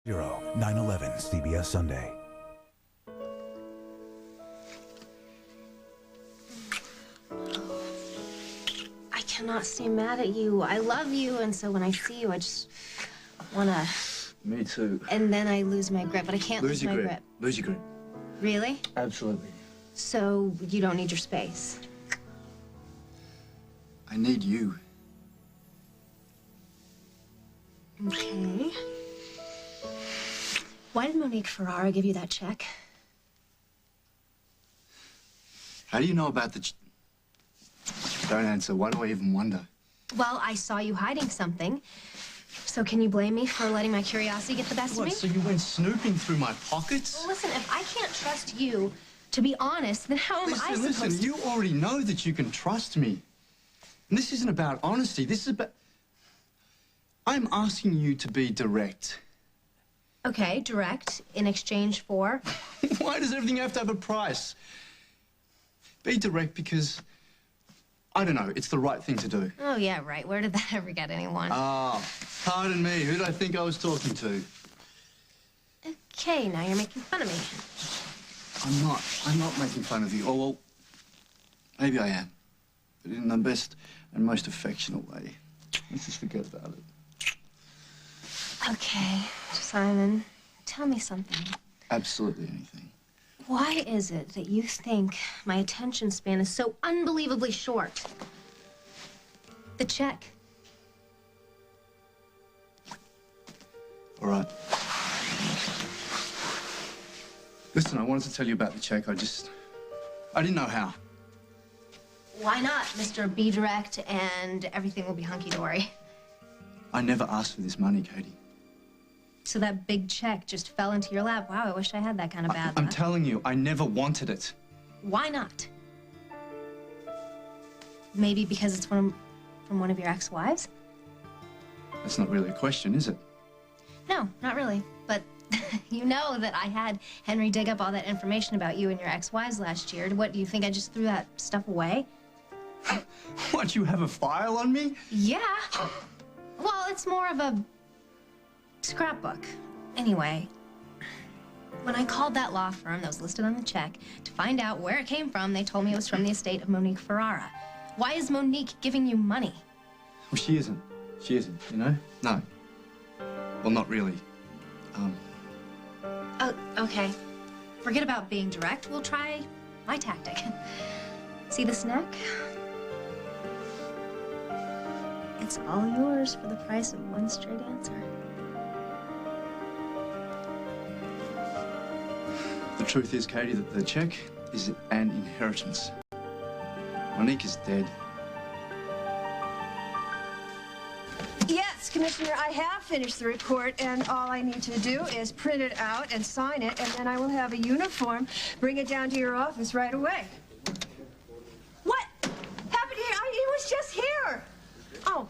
9/11 CBS Sunday. I cannot stay mad at you. I love you, and so when I see you, I just wanna... Me too. And then I lose my grip, but I can't lose my grip. Lose your grip. Really? Absolutely. So you don't need your space? I need you. Okay. Why did Monique Ferrara give you that check? How do you know about the... Don't answer. Why do I even wonder? Well, I saw you hiding something. So can you blame me for letting my curiosity get the best of me? What, so you went snooping through my pockets? Well, listen, if I can't trust you to be honest, then how am I supposed to... Listen, you already know that you can trust me. And this isn't about honesty. This is about... I'm asking you to be direct. Okay, direct, in exchange for... Why does everything have to have a price? Be direct because, I don't know, it's the right thing to do. Oh, yeah, right. Where did that ever get anyone? Pardon me. Who did I think I was talking to? Okay, now you're making fun of me. I'm not making fun of you. Oh, well, maybe I am. But in the best and most affectionate way. Let's just forget about it. Okay, Simon, tell me something. Absolutely anything. Why is it that you think my attention span is so unbelievably short? The check. All right. Listen, I wanted to tell you about the check. I didn't know how. Why not, Mr. Be Direct, and everything will be hunky-dory? I never asked for this money, Katie. So that big check just fell into your lap. Wow, I wish I had that kind of bad luck. I'm telling you, I never wanted it. Why not? Maybe because it's from one of your ex-wives? That's not really a question, is it? No, not really. But you know that I had Henry dig up all that information about you and your ex-wives last year. What, do you think I just threw that stuff away? What, you have a file on me? Yeah. Well, it's more of a scrapbook. Anyway, when I called that law firm that was listed on the check to find out where it came from, they told me it was from the estate of Monique Ferrara. Why is Monique giving you money? Well, she isn't. She isn't, you know? No. Well, not really. Oh, okay. Forget about being direct. We'll try my tactic. See this neck? It's all yours for the price of one straight answer. The truth is, Katie, that the check is an inheritance. Monique is dead. Yes, Commissioner, I have finished the report, and all I need to do is print it out and sign it, and then I will have a uniform bring it down to your office right away. What happened here? He was just here. Oh.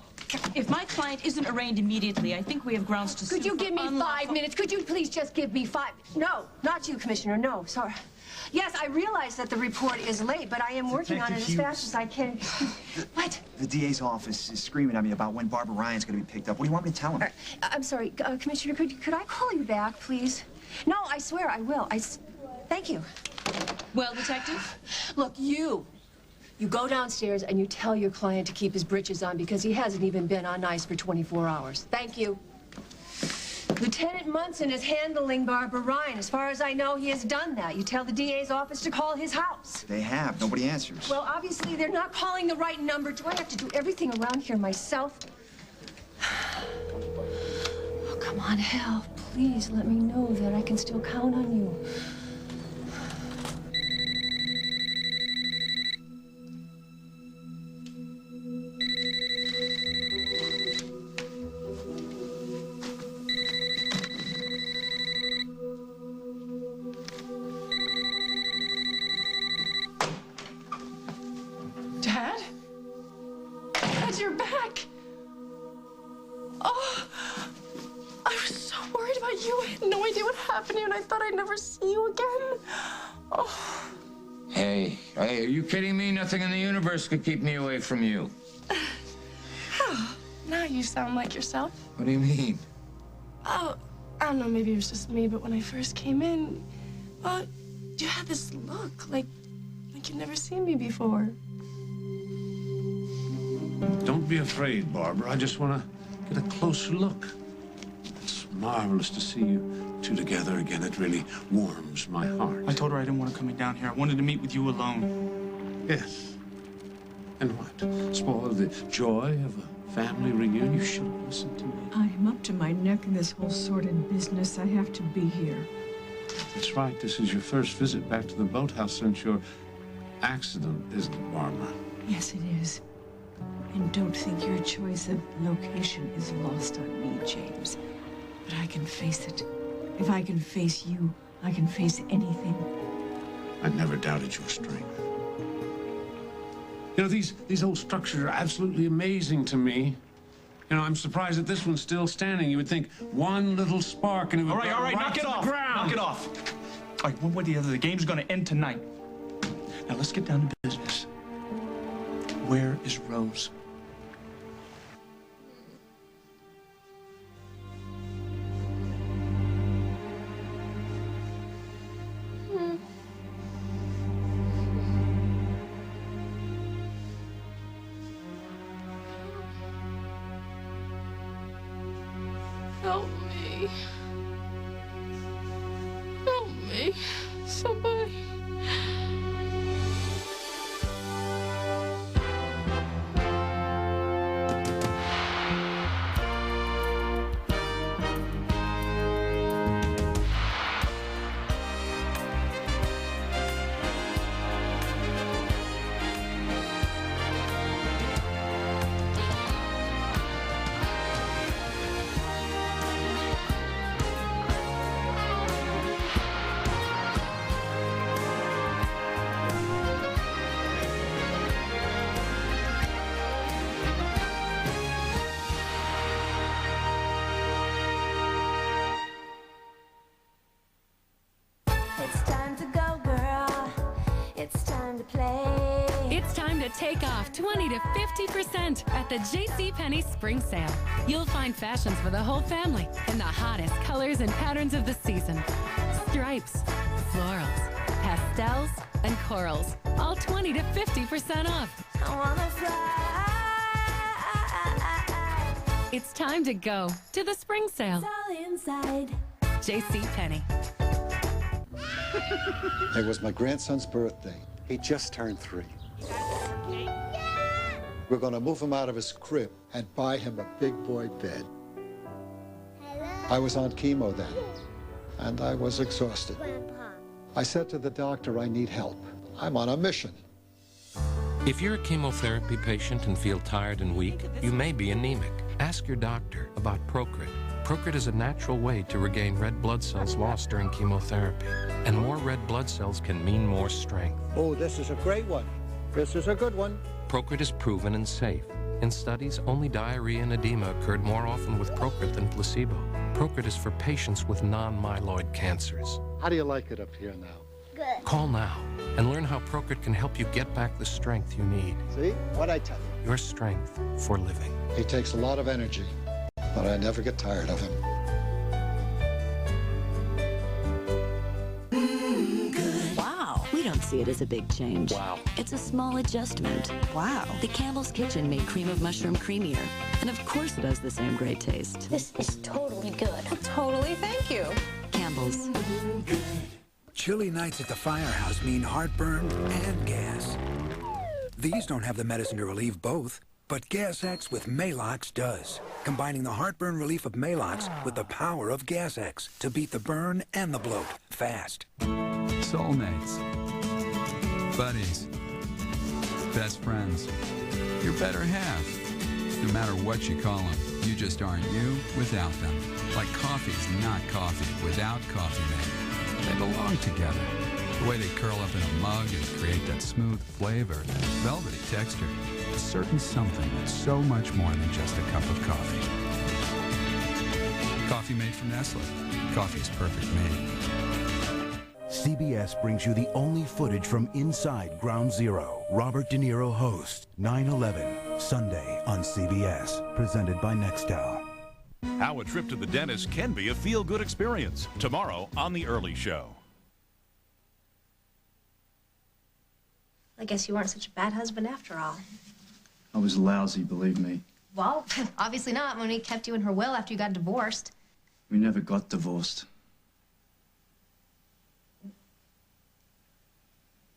If my client isn't arraigned immediately, I think we have grounds to sue. Could you give me 5 minutes? Could you please just give me 5? No, not you, Commissioner. No, sorry. Yes, I realize that the report is late, but I am working on it as fast as I can. What? The DA's office is screaming at me about when Barbara Ryan's going to be picked up. What do you want me to tell him? I'm sorry, Commissioner, could I call you back, please? No, I swear I will. Thank you. Well, Detective? Look, you go downstairs and you tell your client to keep his britches on because he hasn't even been on ice for 24 hours. Thank you. Lieutenant Munson is handling Barbara Ryan. As far as I know, he has done that. You tell the DA's office to call his house. They have. Nobody answers. Well, obviously, they're not calling the right number. Do I have to do everything around here myself? Oh, come on, Hal. Please let me know that I can still count on you. Dad? Dad, you're back. Oh, I was so worried about you. I had no idea what happened to you, and I thought I'd never see you again. Oh. Hey, are you kidding me? Nothing in the universe could keep me away from you. Oh, now you sound like yourself. What do you mean? Oh, I don't know, maybe it was just me, but when I first came in, well, you had this look, like you'd never seen me before. Don't be afraid, Barbara. I just want to get a closer look. It's marvelous to see you two together again. It really warms my heart. I told her I didn't want her coming down here. I wanted to meet with you alone. Yes. And what? Spoil the joy of a family reunion? You should have listened to me. I am up to my neck in this whole sordid business. I have to be here. That's right. This is your first visit back to the boathouse since your accident, isn't it, Barbara? Yes, it is. And don't think your choice of location is lost on me, James. But I can face it. If I can face you, I can face anything. I never doubted your strength. You know, these old structures are absolutely amazing to me. You know, I'm surprised that this one's still standing. You would think one little spark and it would All right, go knock it to off. the ground. Knock it off. All right, one way or the other, the game's gonna end tonight. Now let's get down to business. Where is Rose? Help me. Help me. Somebody. It's time to go, girl. It's time to play. It's time to take off 20 to 50% at the JCPenney Spring Sale. You'll find fashions for the whole family in the hottest colors and patterns of the season. Stripes, florals, pastels, and corals. All 20 to 50% off. I wanna fly. It's time to go to the Spring Sale. It's all inside. JCPenney. It was my grandson's birthday. He just turned 3. We're going to move him out of his crib and buy him a big boy bed. I was on chemo then, and I was exhausted. I said to the doctor, I need help. I'm on a mission. If you're a chemotherapy patient and feel tired and weak, you may be anemic. Ask your doctor about Procrit. Procrit is a natural way to regain red blood cells lost during chemotherapy. And more red blood cells can mean more strength. Oh, this is a great one. This is a good one. Procrit is proven and safe. In studies, only diarrhea and edema occurred more often with Procrit than placebo. Procrit is for patients with non-myeloid cancers. How do you like it up here now? Good. Call now and learn how Procrit can help you get back the strength you need. See? What'd I tell you? Your strength for living. He takes a lot of energy, but I never get tired of him. Wow. We don't see it as a big change. Wow. It's a small adjustment. Wow. The Campbell's Kitchen made cream of mushroom creamier. And of course it has the same great taste. This is totally good. Totally, thank you. Campbell's. Chilly nights at the firehouse mean heartburn and gas. These don't have the medicine to relieve both, but Gas X with Maalox does, combining the heartburn relief of Maalox with the power of Gas X to beat the burn and the bloat fast. Soulmates, buddies, best friends, your better half. No matter what you call them, you just aren't you without them. Like coffee's not coffee without Coffee Mate. They belong together. The way they curl up in a mug and create that smooth flavor, that velvety texture. A certain something that's so much more than just a cup of coffee. Coffee made from Nestle. Coffee's perfect made. CBS brings you the only footage from inside Ground Zero. Robert De Niro hosts 9/11, Sunday on CBS, presented by Nextel. How a trip to the dentist can be a feel-good experience. Tomorrow on The Early Show. I guess you weren't such a bad husband after all. I was lousy, believe me. Well, obviously not. Monique kept you in her will after you got divorced. We never got divorced.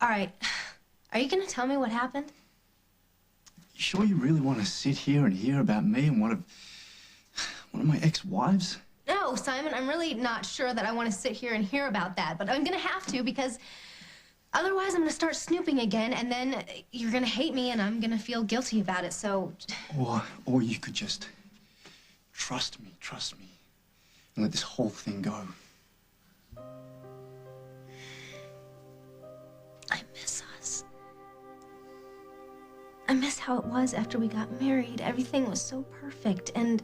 All right. Are you going to tell me what happened? You sure you really want to sit here and hear about me and one of my ex-wives? No, Simon, I'm really not sure that I want to sit here and hear about that, but I'm going to have to because otherwise I'm going to start snooping again, and then you're going to hate me and I'm going to feel guilty about it, so... Or you could just trust me, and let this whole thing go. I miss us. I miss how it was after we got married. Everything was so perfect, and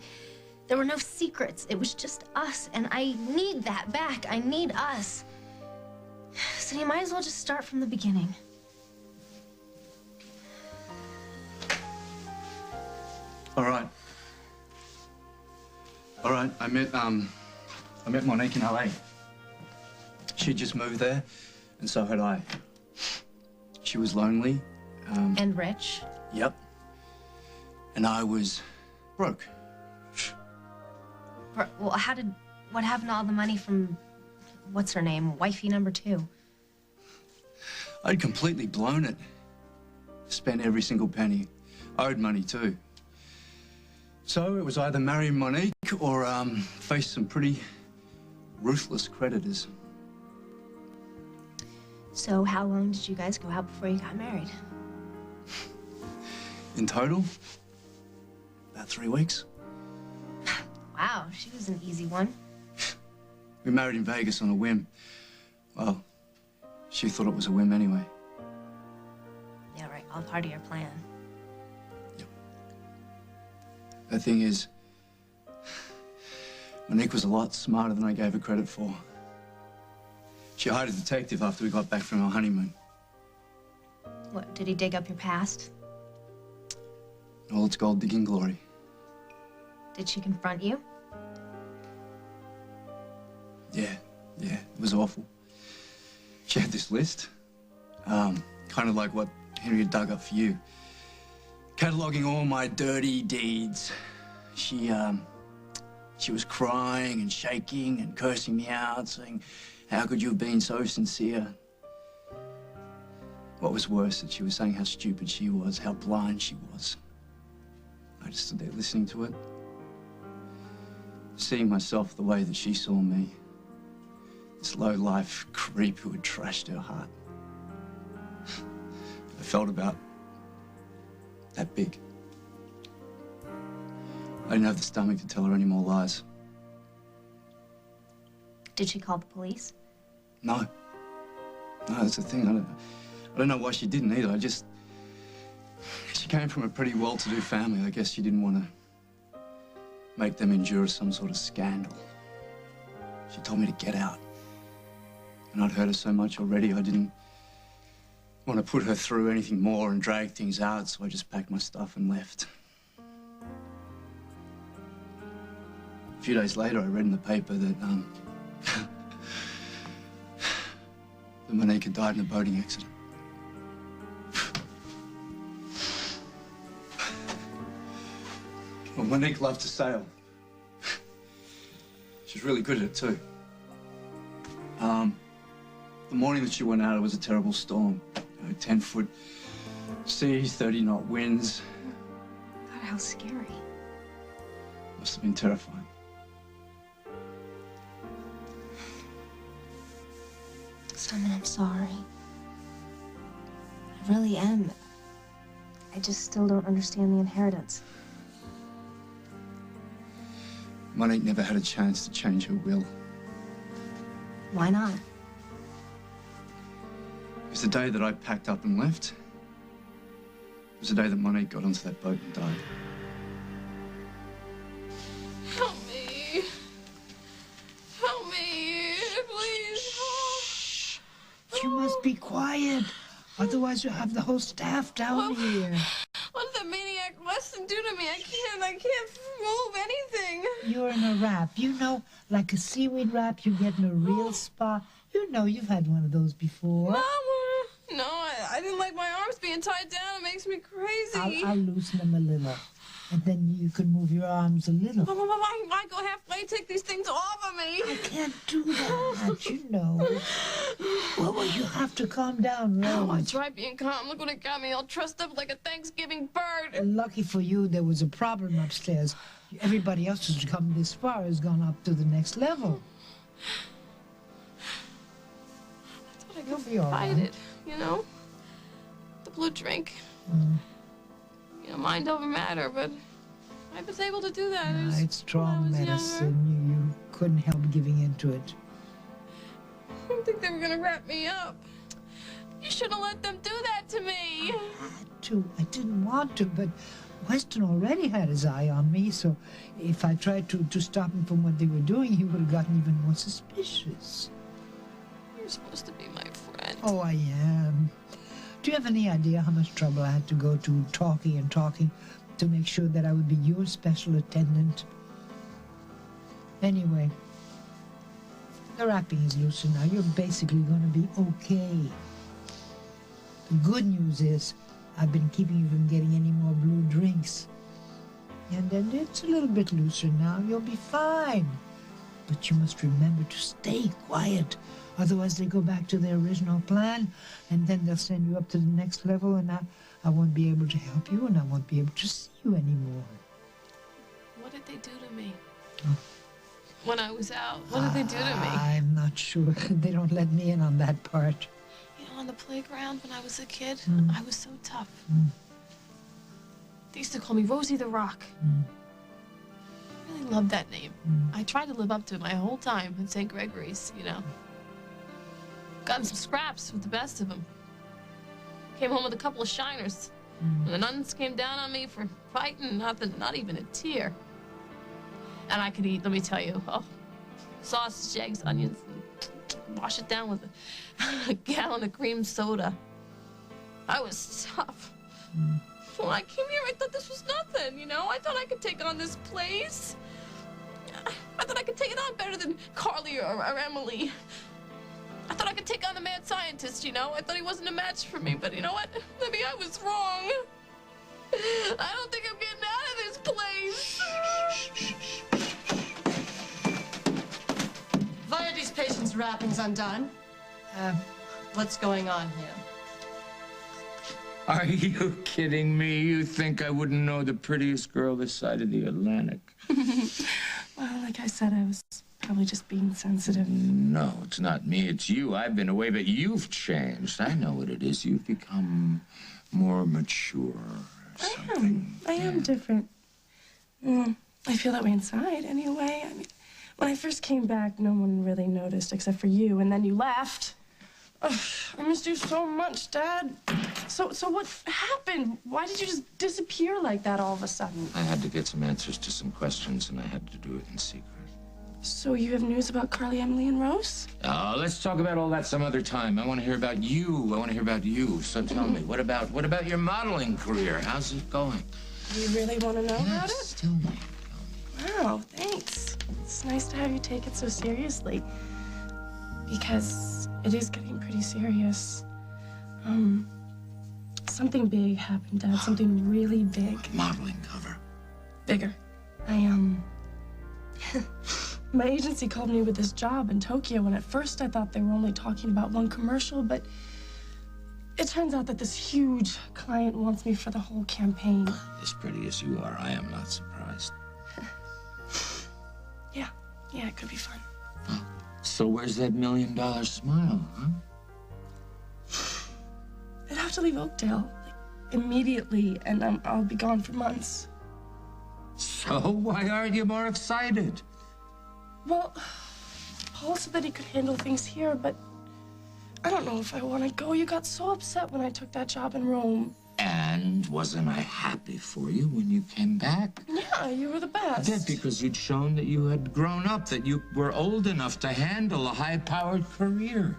there were no secrets. It was just us, and I need that back. I need us. So you might as well just start from the beginning. All right. I met Monique in LA. She'd just moved there, and so had I. She was lonely. And rich. Yep. And I was broke. Well, what happened to all the money from, what's her name, wifey number 2? I'd completely blown it. Spent every single penny. Owed money, too. So it was either marry Monique or face some pretty ruthless creditors. So how long did you guys go out before you got married? In total, about 3 weeks. Wow, she was an easy one. We married in Vegas on a whim. Well, she thought it was a whim anyway. Yeah, right, all part of your plan. The thing is, Monique was a lot smarter than I gave her credit for. She hired a detective after we got back from our honeymoon. What, did he dig up your past? All its gold-digging glory. Did she confront you? Yeah, it was awful. She had this list, kind of like what Henry had dug up for you, cataloging all my dirty deeds. She was crying and shaking and cursing me out, saying, "How could you have been so sincere?" What was worse, that she was saying how stupid she was, how blind she was. I just stood there listening to it, seeing myself the way that she saw me. This low-life creep who had trashed her heart. I felt about that big. I didn't have the stomach to tell her any more lies. Did she call the police? No, that's the thing. I don't know why she didn't either. She came from a pretty well-to-do family. I guess she didn't want to make them endure some sort of scandal. She told me to get out. And I'd hurt her so much already, I didn't want to put her through anything more and drag things out, so I just packed my stuff and left. A few days later, I read in the paper that, that Monique had died in a boating accident. Well, Monique loved to sail. She was really good at it, too. The morning that she went out, it was a terrible storm. 10-foot seas, 30-knot winds. God, how scary. Must have been terrifying. Simon, I'm sorry. I really am. I just still don't understand the inheritance. Monique never had a chance to change her will. Why not? It was the day that I packed up and left. It was the day that Monique got onto that boat and died. Help me. Help me. Please. Shh. You must be quiet. Otherwise, you'll have the whole staff down here. What did the maniac Weston do to me? I can't move anything. you're in a wrap. You know, like a seaweed wrap you get in a real spa. You know, you've had one of those before. Mama! No, I didn't like my arms being tied down. It makes me crazy. I'll loosen them a little. And then you can move your arms a little. Mama, why go halfway? Take these things off of me. I can't do that, you know. Well, you have to calm down, Rose. Oh, I tried being calm. Look what it got me, all trussed up like a Thanksgiving bird. Lucky for you, there was a problem upstairs. Everybody else who's come this far has gone up to the next level. I thought I could fight it, you know? The blue drink. You know, mind over matter, but I was able to do that. It's strong medicine. You couldn't help giving into it. I didn't think they were gonna wrap me up. You shouldn't have let them do that to me. I didn't want to, but Weston already had his eye on me, so if I tried to stop him from what they were doing, he would have gotten even more suspicious. You're supposed to be my friend. Oh, I am. Do you have any idea how much trouble I had to go to talking and talking to make sure that I would be your special attendant? Anyway, the wrapping is looser now. You're basically going to be okay. The good news is I've been keeping you from getting any more blue drinks. And then it's a little bit looser now. You'll be fine. But you must remember to stay quiet. Otherwise, they go back to their original plan, and then they'll send you up to the next level, and I won't be able to help you, and I won't be able to see you anymore. What did they do to me? When I was out, what did they do to me? I'm not sure. They don't let me in on that part. You know, on the playground when I was a kid, I was so tough. They used to call me Rosie the Rock. I really loved that name. I tried to live up to it my whole time in St. Gregory's, you know. Got in some scraps with the best of them. Came home with a couple of shiners. And the nuns came down on me for fighting, not even a tear. And I could eat, let me tell you, sausage, eggs, onions, and wash it down with a gallon of cream soda. I was tough. When I came here, I thought this was nothing, you know? I thought I could take on this place. I thought I could take it on better than Carly or Emily. I thought I could take on the mad scientist, you know? I thought he wasn't a match for me, but you know what? Maybe I was wrong. I don't think I'm getting out of this place. Why are these patients' wrappings undone? What's going on here? Are you kidding me? You think I wouldn't know the prettiest girl this side of the Atlantic? Well, like I said, I was probably just being sensitive. No, it's not me, it's you. I've been away, but you've changed. I know what it is. You've become more mature or something. I am different. I feel that way inside anyway. I mean, when I first came back, no one really noticed except for you, and then you left. Ugh, I missed you so much, Dad. So what happened? Why did you just disappear like that all of a sudden? I had to get some answers to some questions, and I had to do it in secret. So you have news about Carly, Emily, and Rose? Oh, let's talk about all that some other time. I want to hear about you. I want to hear about you. So tell me, what about your modeling career? How's it going? You really want to know about it? Tell me. Wow, thanks. It's nice to have you take it so seriously. Because it is getting pretty serious. Something big happened, Dad. Something really big. Modeling cover. Bigger. My agency called me with this job in Tokyo, and at first I thought they were only talking about one commercial, but it turns out that this huge client wants me for the whole campaign. As pretty as you are, I am not surprised. Yeah, it could be fun. So where's that $1 million smile, huh? I'd have to leave Oakdale, immediately, and I'll be gone for months. So why aren't you more excited? Well, Paul said that he could handle things here, but I don't know if I want to go. You got so upset when I took that job in Rome. And wasn't I happy for you when you came back? Yeah, you were the best. That's because you'd shown that you had grown up, that you were old enough to handle a high-powered career.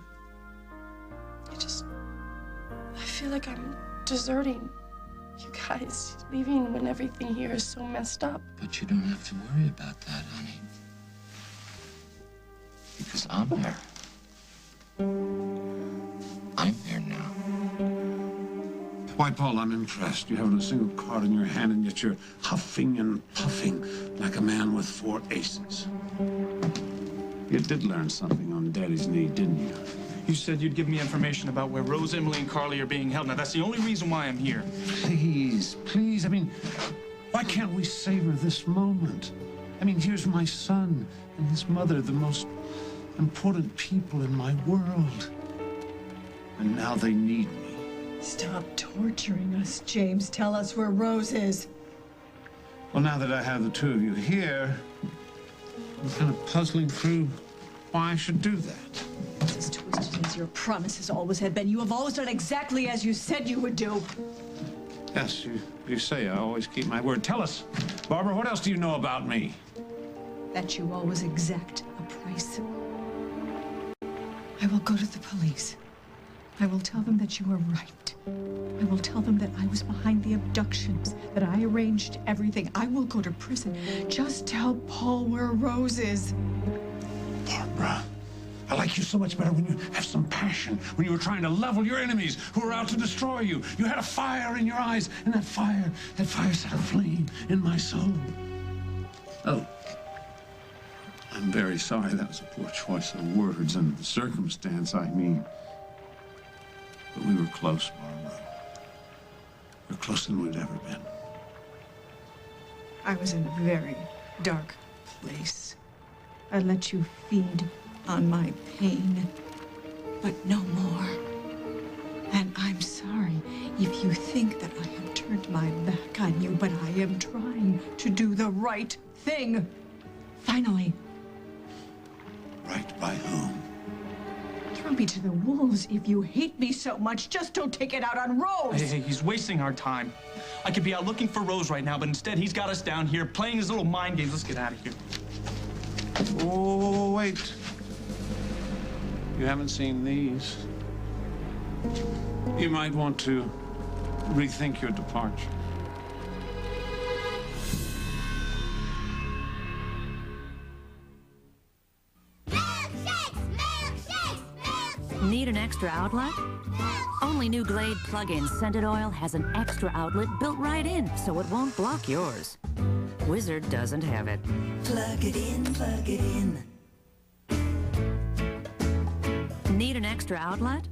I feel like I'm deserting You guys, leaving when everything here is so messed up. But you don't have to worry about that, honey. Because I'm here. I'm here now. Why, Paul, I'm impressed. You haven't a single card in your hand, and yet you're huffing and puffing like a man with 4 aces. You did learn something on Daddy's knee, didn't you? You said you'd give me information about where Rose, Emily, and Carly are being held. Now, that's the only reason why I'm here. Please, please. I mean, why can't we savor this moment? I mean, here's my son and his mother, the most important people in my world. And now they need me. Stop torturing us, James. Tell us where Rose is. Well, now that I have the two of you here, I'm kind of puzzling through why I should do that. It's as twisted as your promises always have been. You have always done exactly as you said you would do. Yes, you say I always keep my word. Tell us, Barbara, what else do you know about me? That you always exact a price. I will go to the police. I will tell them that you were right. I will tell them that I was behind the abductions, that I arranged everything. I will go to prison. Just tell Paul where Rose is. Barbara, I like you so much better when you have some passion, when you were trying to level your enemies who were out to destroy you. You had a fire in your eyes, and that fire set a flame in my soul. Oh, I'm very sorry. That was a poor choice of words and the circumstance, I mean. But we were close, Barbara. We're closer than we've ever been. I was in a very dark place. I let you feed on my pain, but no more. And I'm sorry if you think that I have turned my back on you, but I am trying to do the right thing. Finally. Right by whom? Throw me to the wolves if you hate me so much. Just don't take it out on Rose. Hey, he's wasting our time. I could be out looking for Rose right now, but instead he's got us down here playing his little mind games. Let's get out of here. Oh, wait. You haven't seen these. You might want to rethink your departure. Need an extra outlet? Only new Glade plug-in scented oil has an extra outlet built right in, so it won't block yours. Wizard doesn't have it. Plug it in, plug it in. Need an extra outlet?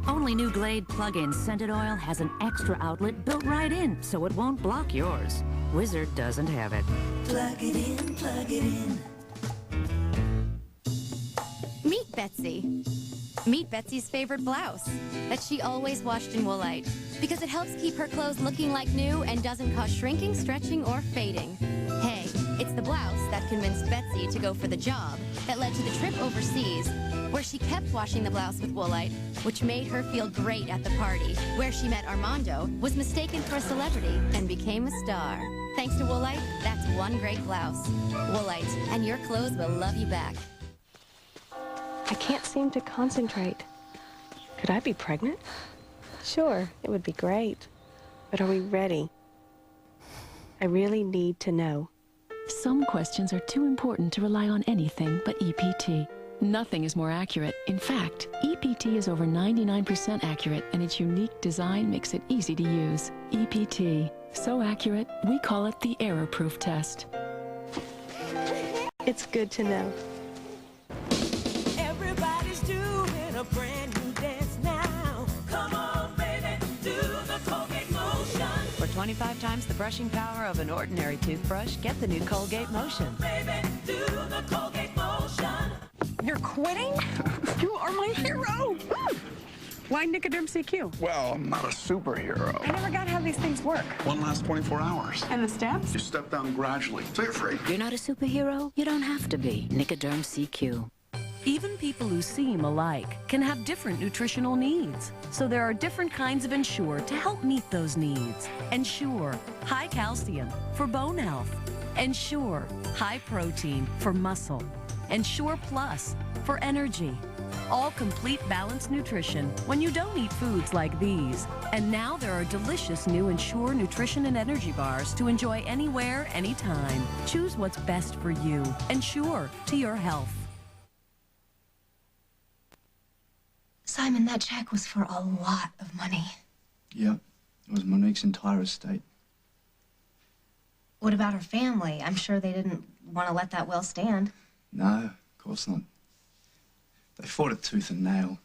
Only new Glade plug-in scented oil has an extra outlet built right in, so it won't block yours. Wizard doesn't have it. Plug it in, plug it in. Meet Betsy. Meet Betsy's favorite blouse that she always washed in Woolite because it helps keep her clothes looking like new and doesn't cause shrinking, stretching, or fading. Hey, it's the blouse that convinced Betsy to go for the job that led to the trip overseas where she kept washing the blouse with Woolite, which made her feel great at the party, where she met Armando, was mistaken for a celebrity, and became a star. Thanks to Woolite, that's one great blouse. Woolite, and your clothes will love you back. I can't seem to concentrate. Could I be pregnant? Sure, it would be great. But are we ready? I really need to know. Some questions are too important to rely on anything but EPT. Nothing is more accurate. In fact, EPT is over 99% accurate, and its unique design makes it easy to use. EPT. So accurate, we call it the error-proof test. It's good to know. Everybody's doing a brand new dance now. Come on, baby, do the Colgate Motion. For 25 times the brushing power of an ordinary toothbrush, get the new Colgate Motion. Baby, do the Colgate Motion. You're quitting? You are my hero! Why Nicoderm CQ? Well, I'm not a superhero. I never got how these things work. One last 24 hours. And the steps? You step down gradually. So you're free. You're not a superhero? You don't have to be. Nicoderm CQ. Even people who seem alike can have different nutritional needs. So there are different kinds of Ensure to help meet those needs. Ensure high calcium for bone health. Ensure high protein for muscle. Ensure Plus for energy. All complete balanced nutrition when you don't eat foods like these. And now there are delicious new Ensure nutrition and energy bars to enjoy anywhere, anytime. Choose what's best for you. Ensure to your health. Simon, that check was for a lot of money. Yeah, it was Monique's entire estate. What about her family? I'm sure they didn't want to let that will stand. No, of course not. They fought it tooth and nail.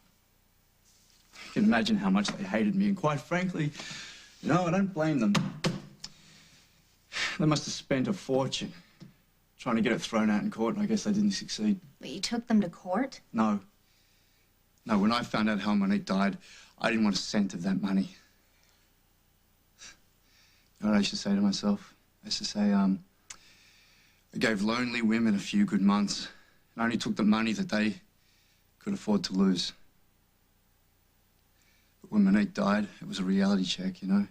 You can imagine how much they hated me, and quite frankly, you know, I don't blame them. They must have spent a fortune trying to get it thrown out in court, and I guess they didn't succeed. But you took them to court? No. No, when I found out how Monique died, I didn't want a cent of that money. You know what I used to say to myself? I used to say, I gave lonely women a few good months, and I only took the money that they could afford to lose. But when Monique died, it was a reality check, you know?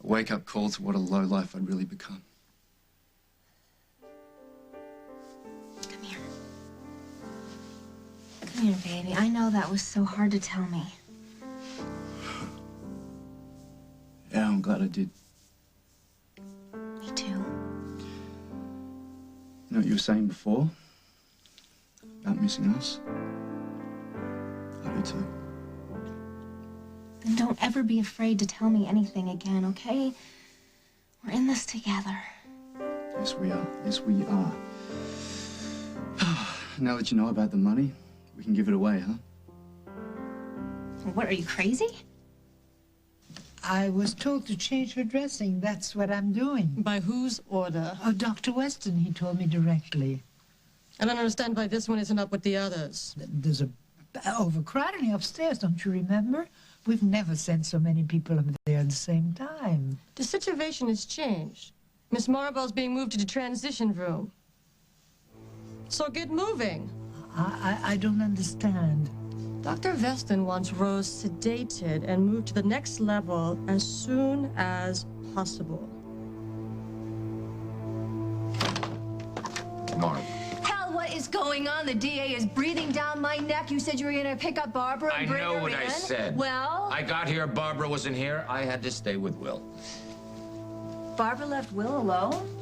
A wake-up call to what a lowlife I'd really become. Come here. Come here, baby. I know that was so hard to tell me. Yeah, I'm glad I did. Me too. You know what you were saying before? About missing us? I do too. Then don't ever be afraid to tell me anything again, okay? We're in this together. Yes, we are. Yes, we are. Now that you know about the money, we can give it away, huh? What, are you crazy? I was told to change her dressing. That's what I'm doing. By whose order? Oh, Dr. Weston, he told me directly. I don't understand why this one isn't up with the others. There's a overcrowding upstairs, don't you remember? We've never sent so many people up there at the same time. The situation has changed. Miss Maribel's being moved to the transition room. So get moving. I don't understand. Dr. Weston wants Rose sedated and moved to the next level as soon as possible. Mark. Hell, what is going on? The DA is breathing down my neck. You said you were going to pick up Barbara and bring her in. I know what I said. Well? I got here, Barbara wasn't here. I had to stay with Will. Barbara left Will alone?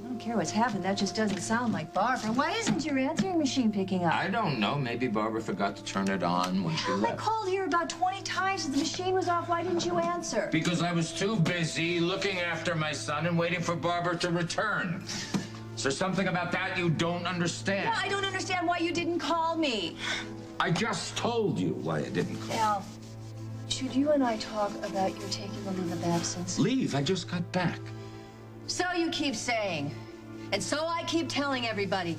I don't care what's happened. That just doesn't sound like Barbara. Why isn't your answering machine picking up? I don't know. Maybe Barbara forgot to turn it on when she I left. called here about 20 times and the machine was off. Why didn't you answer? Because I was too busy looking after my son and waiting for Barbara to return. Is there something about that you don't understand? Well, I don't understand why you didn't call me. I just told you why I didn't call. Al, should you and I talk about your taking a leave of absence? Leave? I just got back. So you keep saying. And so I keep telling everybody.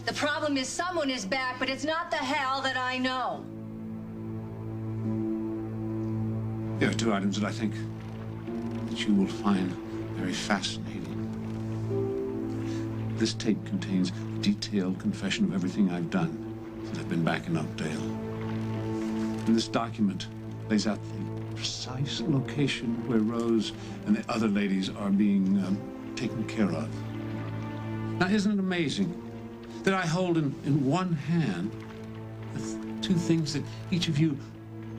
The problem is someone is back, but it's not the hell that I know. There are two items that I think that you will find very fascinating. This tape contains a detailed confession of everything I've done since I've been back in Oakdale. And this document lays out the precise location where Rose and the other ladies are being taken care of. Now, isn't it amazing that I hold in one hand the two things that each of you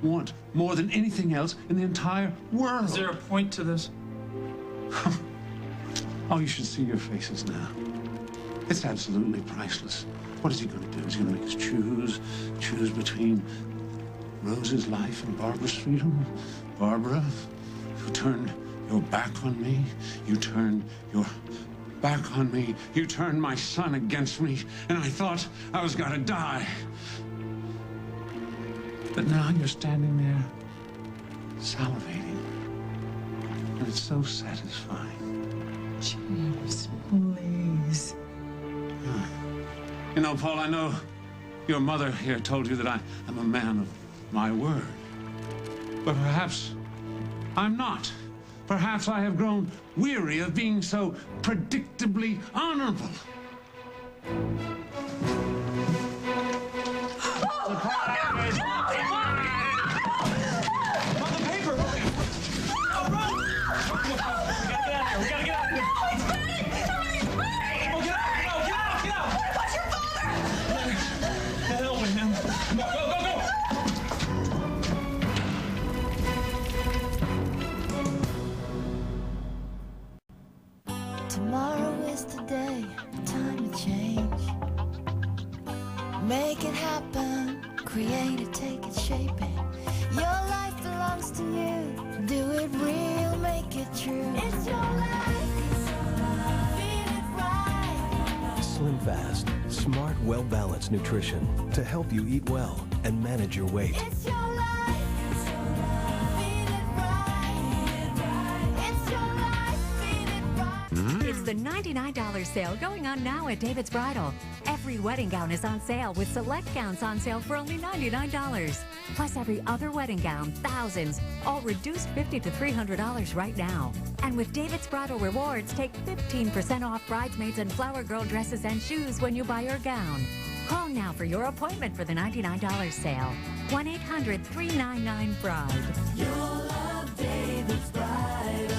want more than anything else in the entire world? Is there a point to this? Oh, you should see your faces now. It's absolutely priceless. What is he going to do? Is he going to make us choose between Rose's life and Barbara's freedom? Barbara, you turned your back on me. You turned your back on me. You turned my son against me, and I thought I was going to die. But now you're standing there, salivating, and it's so satisfying. James, please. You know, Paul, I know your mother here told you that I'm a man of my word. But perhaps I'm not. Perhaps I have grown weary of being so predictably honorable. Help him. Make it happen, create it, take it, shape it. Your life belongs to you. Do it real, make it true. It's your life, feel it right. Slim Fast, smart, well-balanced nutrition to help you eat well and manage your weight. It's your life, feel it right. It's your life, feel it right. It's the $99 sale going on now at David's Bridal. Every wedding gown is on sale with select gowns on sale for only $99. Plus every other wedding gown, thousands, all reduced $50 to $300 right now. And with David's Bridal Rewards, take 15% off bridesmaids and flower girl dresses and shoes when you buy your gown. Call now for your appointment for the $99 sale. 1-800-399-BRIDE. You'll love David's Bridal.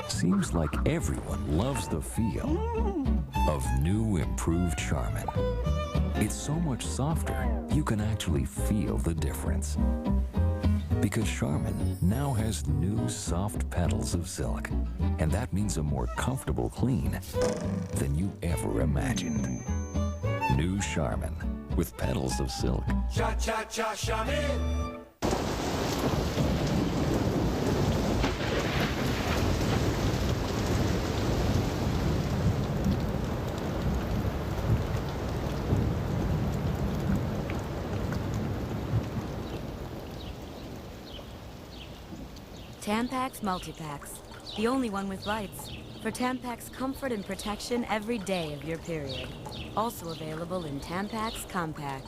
Seems like everyone loves the feel of new improved Charmin. It's so much softer, you can actually feel the difference. Because Charmin now has new soft petals of silk, and that means a more comfortable clean than you ever imagined. New Charmin with petals of silk. Cha-cha-cha Charmin. Tampax Multipacks, the only one with lights. For Tampax comfort and protection every day of your period. Also available in Tampax Compact.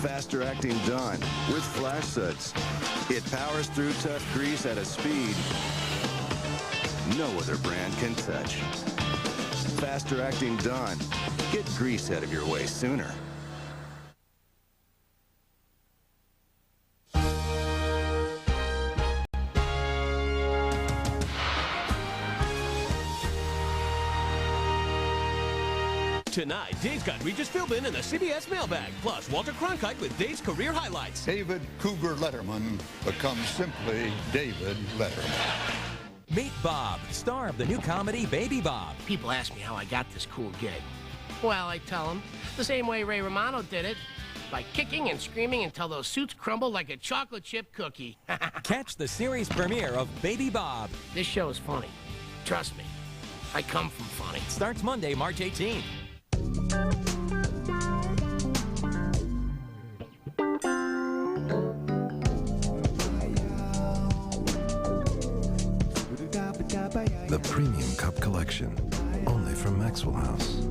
Faster acting Dawn with flash suds. It powers through tough grease at a speed no other brand can touch. Faster acting Dawn. Get grease out of your way sooner. Tonight, Dave's got Regis Philbin in the CBS mailbag, plus Walter Cronkite with Dave's career highlights. David Cougar Letterman becomes simply David Letterman. Meet Bob, star of the new comedy Baby Bob. People ask me how I got this cool gig. Well, I tell them the same way Ray Romano did it, by kicking and screaming until those suits crumbled like a chocolate chip cookie. Catch the series premiere of Baby Bob. This show is funny. Trust me, I come from funny. Starts Monday, March 18th. The Premium Cup Collection, only from Maxwell House.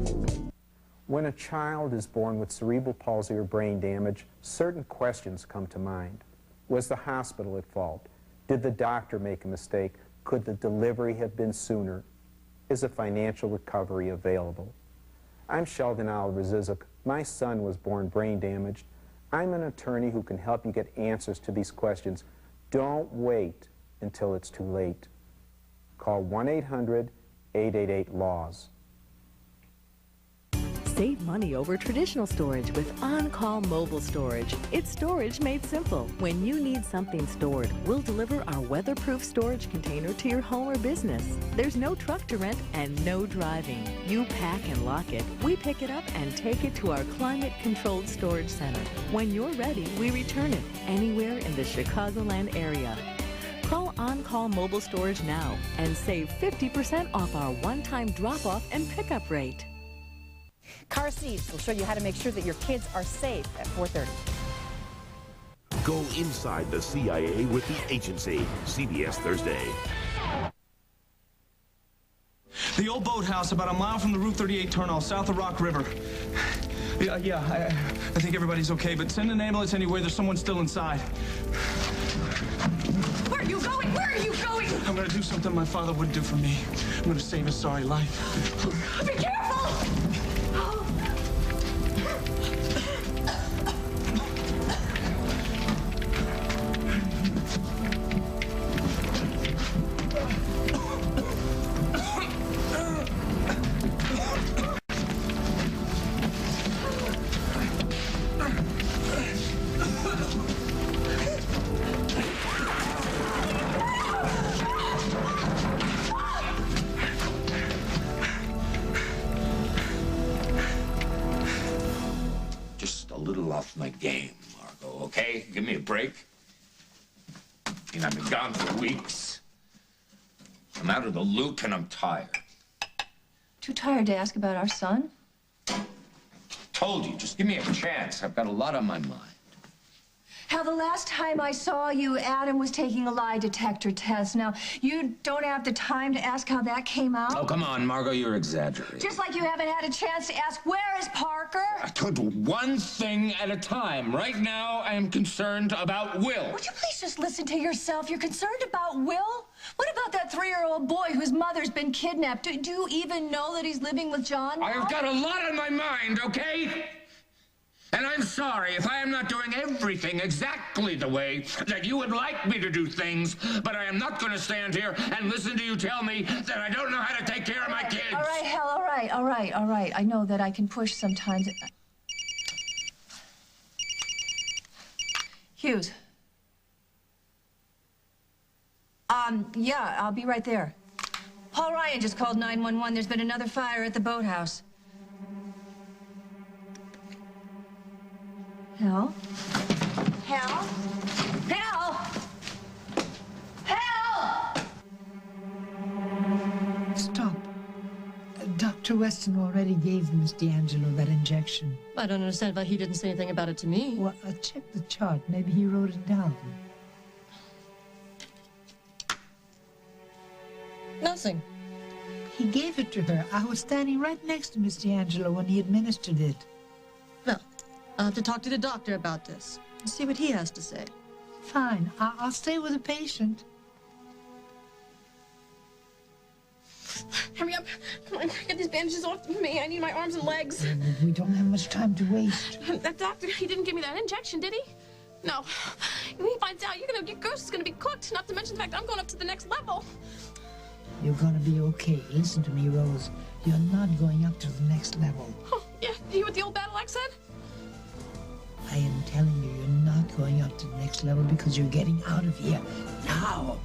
When a child is born with cerebral palsy or brain damage, certain questions come to mind. Was the hospital at fault? Did the doctor make a mistake? Could the delivery have been sooner? Is a financial recovery available? I'm Sheldon Al-Razizuk. My son was born brain damaged. I'm an attorney who can help you get answers to these questions. Don't wait until it's too late. Call 1-800-888-LAWS. Save money over traditional storage with On-Call Mobile Storage. It's storage made simple. When you need something stored, we'll deliver our weatherproof storage container to your home or business. There's no truck to rent and no driving. You pack and lock it. We pick it up and take it to our climate-controlled storage center. When you're ready, we return it anywhere in the Chicagoland area. Call On-Call Mobile Storage now and save 50% off our one-time drop-off and pickup rate. Car Seats will show you how to make sure that your kids are safe at 4:30. Go inside the CIA with The Agency, CBS Thursday. The old boathouse about a mile from the Route 38 terminal, south of Rock River. I think everybody's okay, but send an ambulance anywhere. There's someone still inside. Where are you going? Where are you going? I'm gonna do something my father wouldn't do for me. I'm gonna save his sorry life. Be careful! game, Margot, okay? Give me a break. I mean, I've been gone for weeks. I'm out of the loop and I'm tired. Too tired to ask about our son? Told you, just give me a chance. I've got a lot on my mind. Hell, the last time I saw you, Adam was taking a lie detector test. Now, you don't have the time to ask how that came out? Oh, come on, Margot, you're exaggerating. Just like you haven't had a chance to ask, where is Parker? I told you one thing at a time. Right now, I am concerned about Will. Would you please just listen to yourself? You're concerned about Will? What about that 3-year-old boy whose mother's been kidnapped? Do you even know that he's living with John now? I've got a lot on my mind, okay? And I'm sorry if I am not doing everything exactly the way that you would like me to do things, but I am not going to stand here and listen to you tell me that I don't know how to take care of my kids. All right, hell, all right. I know that I can push sometimes. Hughes. Yeah, I'll be right there. Paul Ryan just called 911. There's been another fire at the boathouse. Hal? Hal? Hal? Hal! Stop. Dr. Weston already gave Miss D'Angelo that injection. I don't understand why he didn't say anything about it to me. Well, check the chart. Maybe he wrote it down. Nothing. He gave it to her. I was standing right next to Miss D'Angelo when he administered it. Well, I'll have to talk to the doctor about this and see what he has to say. Fine. I'll stay with the patient. Hurry up. Come on, get these bandages off me. I need my arms and legs. We don't have much time to waste. That doctor, he didn't give me that injection, did he? No. When he finds out, your ghost is gonna be cooked, not to mention the fact that I'm going up to the next level. You're gonna be okay. Listen to me, Rose. You're not going up to the next level. Oh, yeah, you hear what the old battle axe said? I am telling you, you're not going up to the next level because you're getting out of here now.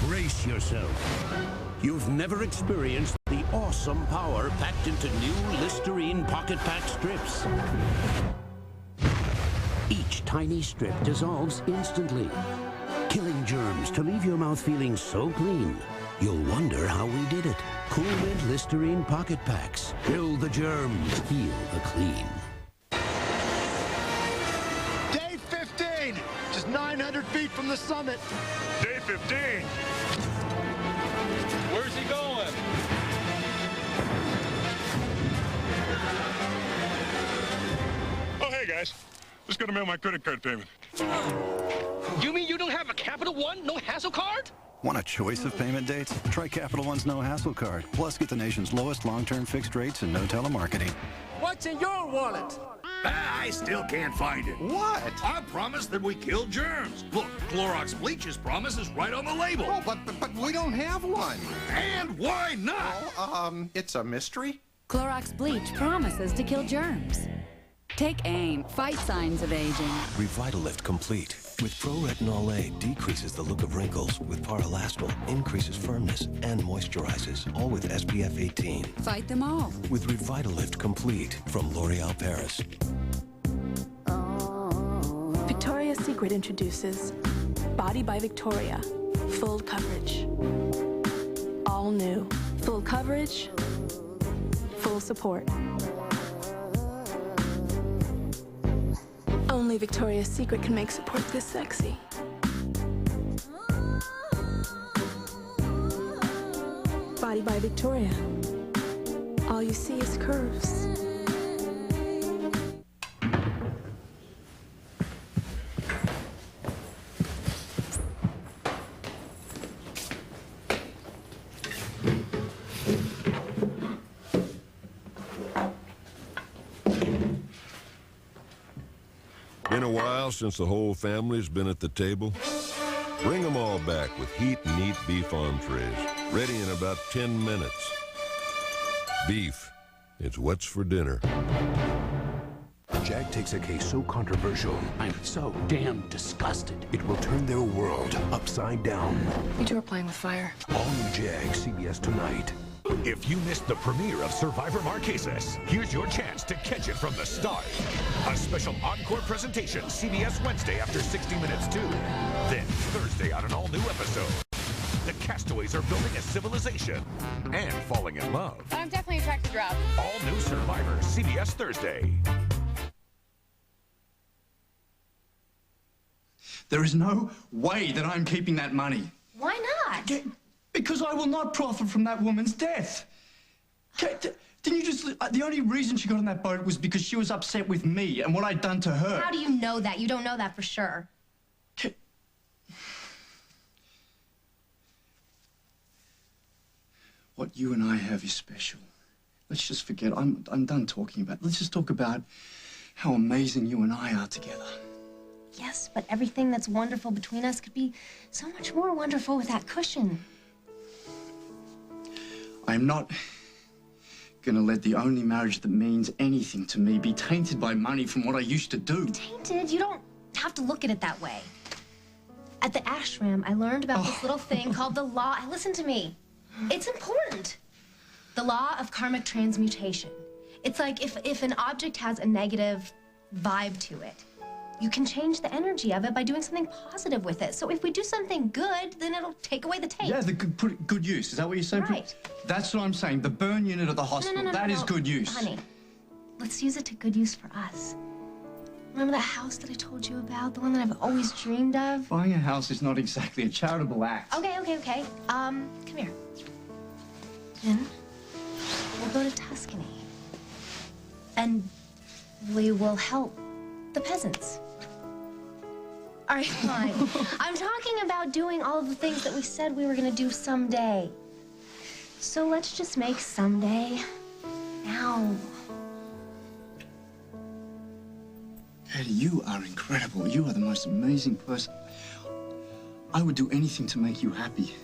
Brace yourself. You've never experienced the awesome power packed into new Listerine Pocket Pack strips. Each tiny strip dissolves instantly, killing germs to leave your mouth feeling so clean, you'll wonder how we did it. Cool Mint Listerine Pocket Packs. Kill the germs, feel the clean. Day 15, just 900 feet from the summit. Day 15. Where's he going? Oh, hey, guys. Just gonna mail my credit card payment. You mean you don't have a Capital One no hassle card? Want a choice of payment dates? Try Capital One's No Hassle Card. Plus, get the nation's lowest long-term fixed rates and no telemarketing. What's in your wallet? I still can't find it. What? I promised that we killed germs. Look, Clorox Bleach's promise is right on the label. Oh, but we don't have one. And why not? Well, it's a mystery. Clorox Bleach promises to kill germs. Take aim. Fight signs of aging. Revitalift Complete. With Pro-Retinol A, decreases the look of wrinkles. With Paralastral, increases firmness and moisturizes. All with SPF 18. Fight them all. With Revitalift Complete from L'Oreal Paris. Victoria's Secret introduces Body by Victoria. Full coverage. All new. Full coverage. Full support. Only Victoria's Secret can make support this sexy. Body by Victoria. All you see is curves. Been a while since the whole family's been at the table. Bring them all back with heat and eat beef entrees. Ready in about 10 minutes. Beef. It's what's for dinner. Jack takes a case so controversial, I'm so damn disgusted, it will turn their world upside down. You two are playing with fire. All new Jag, CBS tonight. If you missed the premiere of Survivor Marquesas, here's your chance to catch it from the start. A special encore presentation, CBS Wednesday after 60 Minutes 2. Then Thursday on an all-new episode. The castaways are building a civilization and falling in love. I'm definitely attracted to Rob. All new Survivor, CBS Thursday. There is no way that I'm keeping that money. Why not? Because I will not profit from that woman's death. Didn't you just... The only reason she got on that boat was because she was upset with me and what I'd done to her. How do you know that? You don't know that for sure. What you and I have is special. Let's just forget. I'm done talking about it. Let's just talk about how amazing you and I are together. Yes, but everything that's wonderful between us could be so much more wonderful with that cushion. I'm not gonna let the only marriage that means anything to me be tainted by money from what I used to do. Tainted? You don't have to look at it that way. At the ashram, I learned about this little thing called the law. Listen to me. It's important. The law of karmic transmutation. It's like if an object has a negative vibe to it, you can change the energy of it by doing something positive with it. So if we do something good, then it'll take away the taint. Yeah, put it good use. Is that what you're saying? Right. That's what I'm saying. The burn unit of the hospital, that is good use. Honey, let's use it to good use for us. Remember that house that I told you about? The one that I've always dreamed of? Buying a house is not exactly a charitable act. Okay. Come here. Then we'll go to Tuscany. And we will help the peasants. All right, fine. I'm talking about doing all of the things that we said we were gonna do someday. So let's just make someday now. Eddie, you are incredible. You are the most amazing person. I would do anything to make you happy.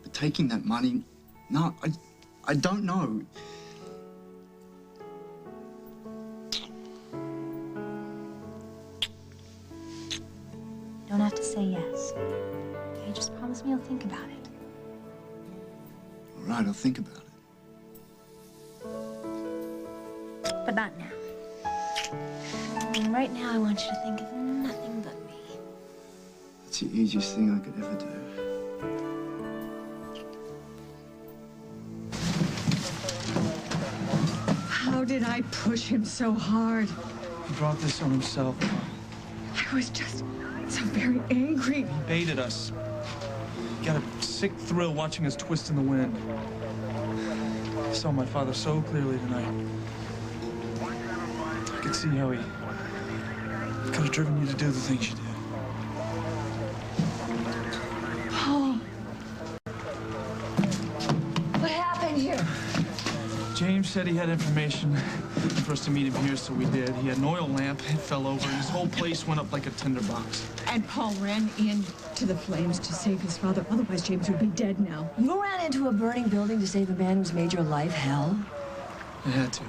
But taking that money, no, I don't know. Don't have to say yes. Okay, just promise me you'll think about it. All right, I'll think about it. But not now. Right now, I want you to think of nothing but me. That's the easiest thing I could ever do. How did I push him so hard? He brought this on himself. I was just so very angry. He baited us. Got a sick thrill watching us twist in the wind. I saw my father so clearly tonight. I could see how he could have driven you to do the things you did. Paul. What happened here? James said he had information for us to meet him here, so we did. He had an oil lamp, it fell over, and his whole place went up like a tinderbox. And Paul ran into the flames to save his father. Otherwise, James would be dead now. You ran into a burning building to save a man who's made your life hell? I had to.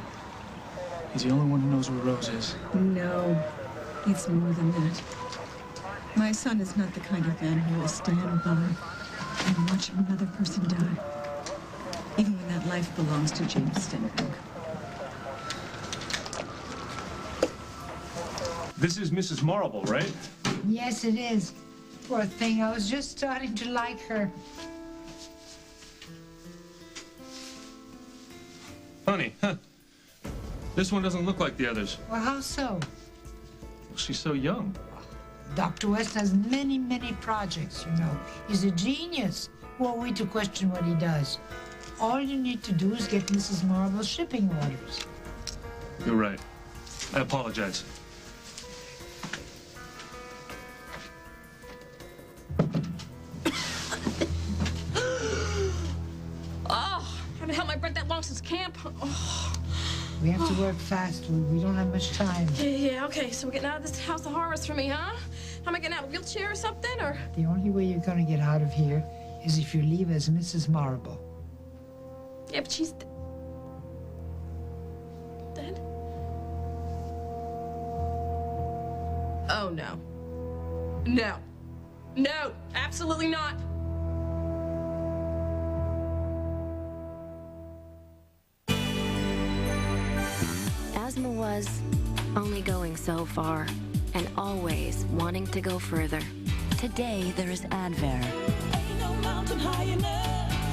He's the only one who knows where Rose is. No, it's more than that. My son is not the kind of man who will stand by and watch another person die. Even when that life belongs to James Stenberg. This is Mrs. Marble, right? Yes, it is. Poor thing, I was just starting to like her. Honey, this one doesn't look like the others. Well, how so? Well, she's so young. Dr. West has many, many projects, you know. He's a genius. Who are we to question what he does? All you need to do is get Mrs. Marble's shipping orders. You're right. I apologize. Oh, I haven't held my breath that long since camp. Oh. We have to work fast. We don't have much time. Yeah, okay, so we're getting out of this house of horrors for me, huh? How am I getting out, a wheelchair or something, or? The only way you're gonna get out of here is if you leave as Mrs. Marble. Yeah, but she's dead. No. No, absolutely not. Asthma was only going so far and always wanting to go further. Today, there is Advair.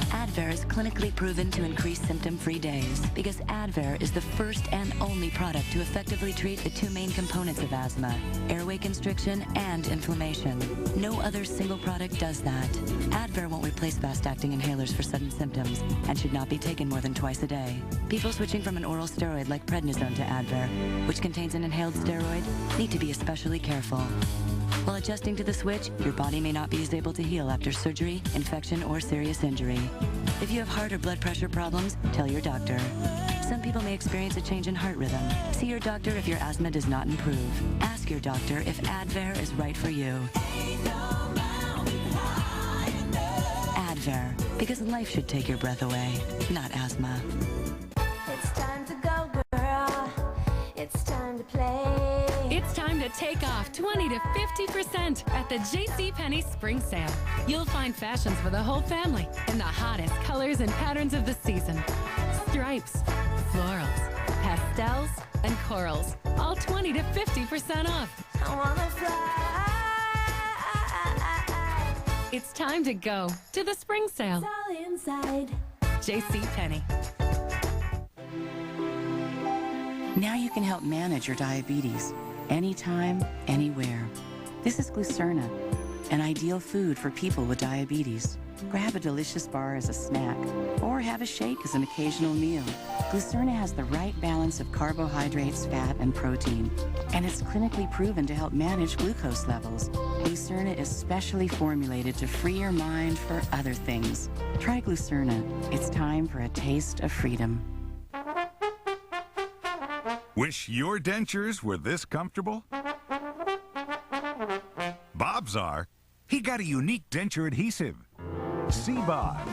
Advair is clinically proven to increase symptom-free days because Advair is the first and only product to effectively treat the two main components of asthma, airway constriction and inflammation. No other single product does that. Advair won't replace fast-acting inhalers for sudden symptoms and should not be taken more than twice a day. People switching from an oral steroid like prednisone to Advair, which contains an inhaled steroid, need to be especially careful. While adjusting to the switch, your body may not be as able to heal after surgery, infection, or serious injury. If you have heart or blood pressure problems, tell your doctor. Some people may experience a change in heart rhythm. See your doctor if your asthma does not improve. Ask your doctor if Advair is right for you. Advair, because life should take your breath away, not asthma. It's time to go, girl. It's time to play. It's time to take off 20 to 50% at the JCPenney Spring Sale. You'll find fashions for the whole family in the hottest colors and patterns of the season. Stripes, florals, pastels, and corals. All 20 to 50% off. I wanna fly. It's time to go to the Spring Sale. It's all inside. JCPenney. Now you can help manage your diabetes anytime, anywhere. This is Glucerna, an ideal food for people with diabetes. Grab a delicious bar as a snack or have a shake as an occasional meal. Glucerna has the right balance of carbohydrates, fat, and protein, and it's clinically proven to help manage glucose levels. Glucerna is specially formulated to free your mind for other things. Try Glucerna. It's time for a taste of freedom. Wish your dentures were this comfortable? Bob's are. He got a unique denture adhesive. C-Bond.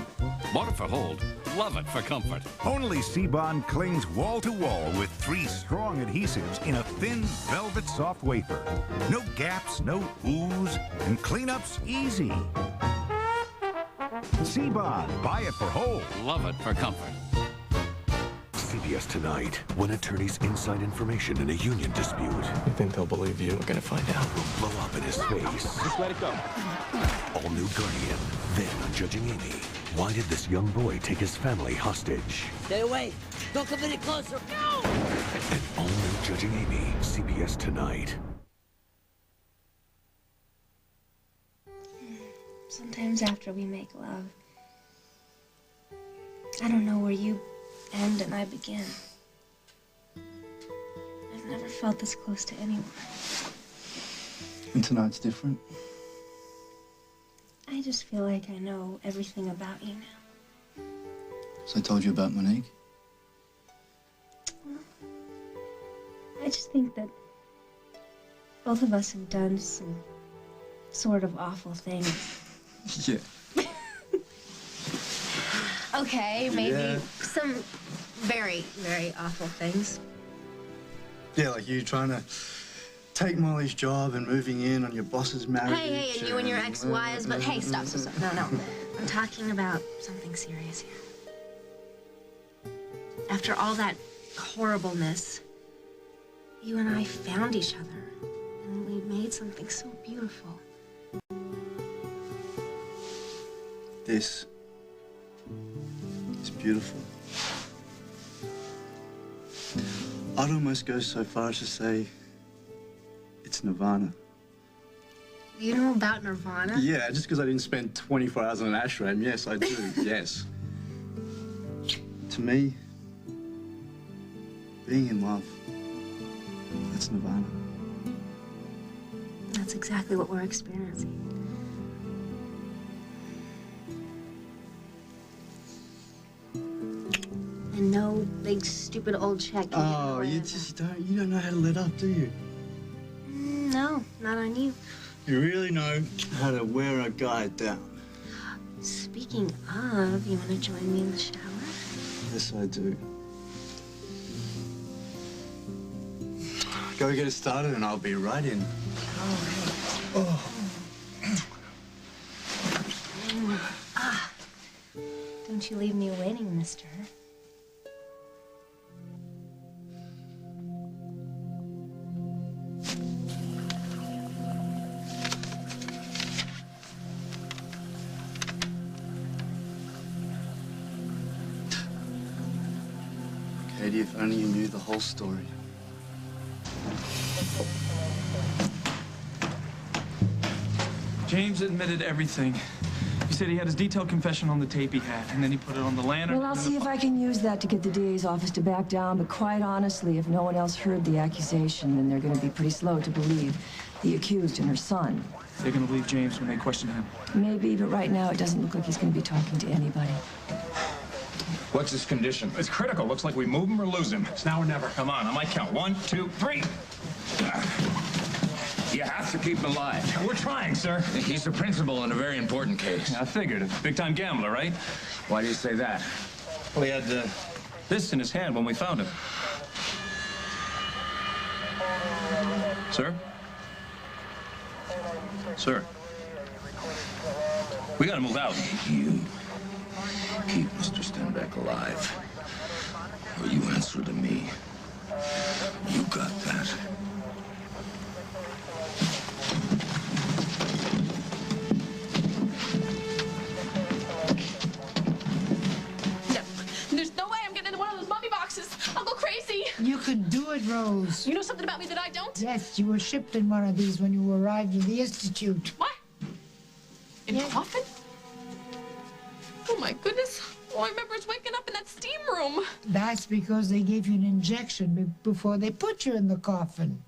Want it for hold, love it for comfort. Only C-Bond clings wall to wall with 3 strong adhesives in a thin velvet soft wafer. No gaps, no ooze, and cleanup's easy. C-Bond. Buy it for hold. Love it for comfort. CBS Tonight. When attorneys inside information in a union dispute. You think they'll believe you? We're gonna find out. Will blow up in his face. Just let it go. All new Guardian. Then on Judging Amy. Why did this young boy take his family hostage? Stay away. Don't come any closer. No! And all new Judging Amy. CBS Tonight. Sometimes after we make love, I don't know where you end and I begin. I've never felt this close to anyone. And tonight's different? I just feel like I know everything about you now. So I told you about Monique? I just think that both of us have done some sort of awful things. Yeah. Okay, maybe Yeah. some very, very awful things. Yeah, like you trying to take Molly's job and moving in on your boss's marriage. Hey, and you and your ex-wives, but hey, stop. No. I'm talking about something serious here. After all that horribleness, you and I found each other, and we made something so beautiful. This is beautiful. I'd almost go so far as to say it's Nirvana. You know about Nirvana? Yeah, just because I didn't spend 24 hours on an ashram. Yes, I do. Yes. To me, being in love, that's Nirvana. That's exactly what we're experiencing. And no big stupid old check. Oh, you don't know how to let up, do you? No, not on you. You really know how to wear a guy down. Speaking of, you want to join me in the shower? Yes, I do. Go get it started and I'll be right in. Oh. Don't you leave me waiting, mister. Katie, if only you knew the whole story. James admitted everything. He said he had his detailed confession on the tape he had, and then he put it on the lantern. Well, I'll see if I can use that to get the DA's office to back down, but quite honestly, if no one else heard the accusation, then they're going to be pretty slow to believe the accused and her son. They're going to believe James when they question him. Maybe, but right now it doesn't look like he's going to be talking to anybody. What's his condition? It's critical. Looks like we move him or lose him. It's now or never. Come on, I might count. 1, 2, 3. You have to keep him alive. We're trying, sir. He's the principal in a very important case. I figured. A big-time gambler, right? Why do you say that? Well, he had this in his hand when we found him. Sir? Sir? We gotta move out. You keep Mr. Stenbeck alive, or you answer to me. You got that. There's no way I'm getting into one of those mummy boxes. I'll go crazy. You could do it, Rose. You know something about me that I don't? Yes, you were shipped in one of these when you arrived at the Institute. What? In a coffin? Oh, my goodness. All I remember is waking up in that steam room. That's because they gave you an injection before they put you in the coffin.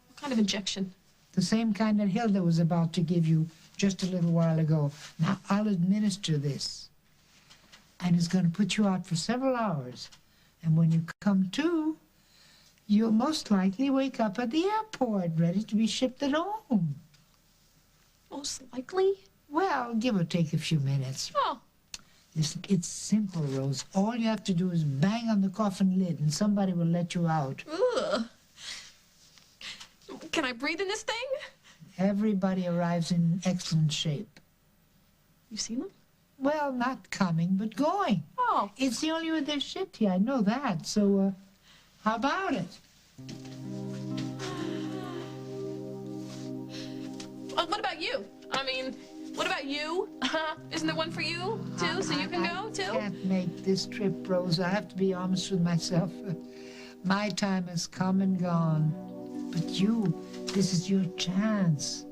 What kind of injection? The same kind that Hilda was about to give you just a little while ago. Now, I'll administer this. And it's going to put you out for several hours. And when you come to, you'll most likely wake up at the airport, ready to be shipped at home. Most likely? Well, give or take a few minutes. Oh. It's simple, Rose. All you have to do is bang on the coffin lid and somebody will let you out. Ugh. Can I breathe in this thing? Everybody arrives in excellent shape. You seen them? Well, not coming, but going. Oh. It's the only way they're shipped here, I know that. So, how about it? What about you? I mean, what about you? Isn't there one for you, too, so you can go, too? I can't make this trip, Rose. I have to be honest with myself. My time has come and gone. But you, this is your chance.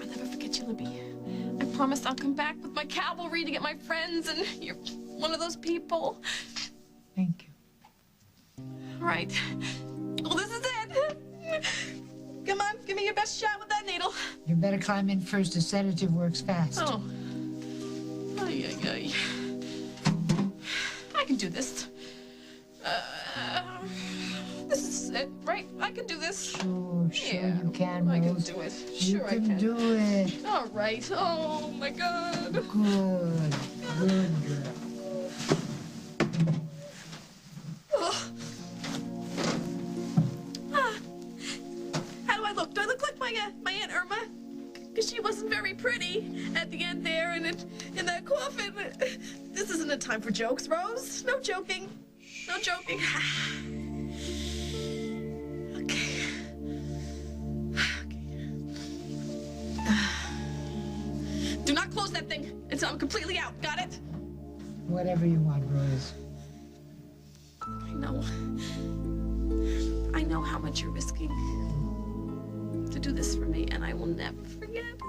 I'll never forget you, Libby. I promised I'll come back with my cavalry to get my friends, and you're one of those people. Thank you. All right. Well, this is it. Come on, give me your best shot with that needle. You better climb in first. The sedative works fast. Oh. Ay, ay, ay. I can do this. This is it, right? I can do this. Sure, yeah, you can, I can Rose. do it. You Sure, can I can do it. All right. Oh, my God. Good. Good girl. How do I look? Do I look like my Aunt Irma? Because she wasn't very pretty at the end there and in that coffin. This isn't a time for jokes, Rose. No joking. No joking. Okay. Do not close that thing until I'm completely out. Got it? Whatever you want, Rose. I know how much you're risking to do this for me, and I will never forget. I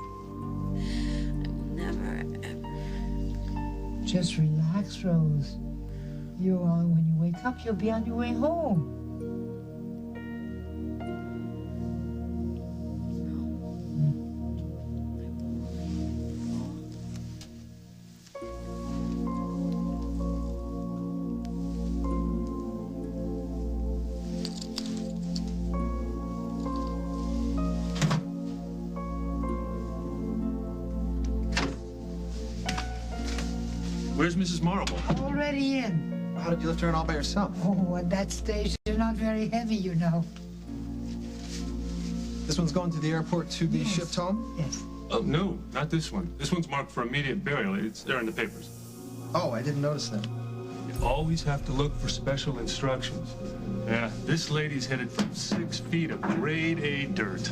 will never, ever. Just relax, Rose. When you wake up, you'll be on your way home. Where's Mrs. Marble? Already in. How did you lift her in all by yourself? Oh, at that stage, they're not very heavy, you know. This one's going to the airport to be Yes. shipped home? Yes. Oh, no, not this one. This one's marked for immediate burial. It's there in the papers. Oh, I didn't notice that. You always have to look for special instructions. Yeah, this lady's headed for 6 feet of grade A dirt.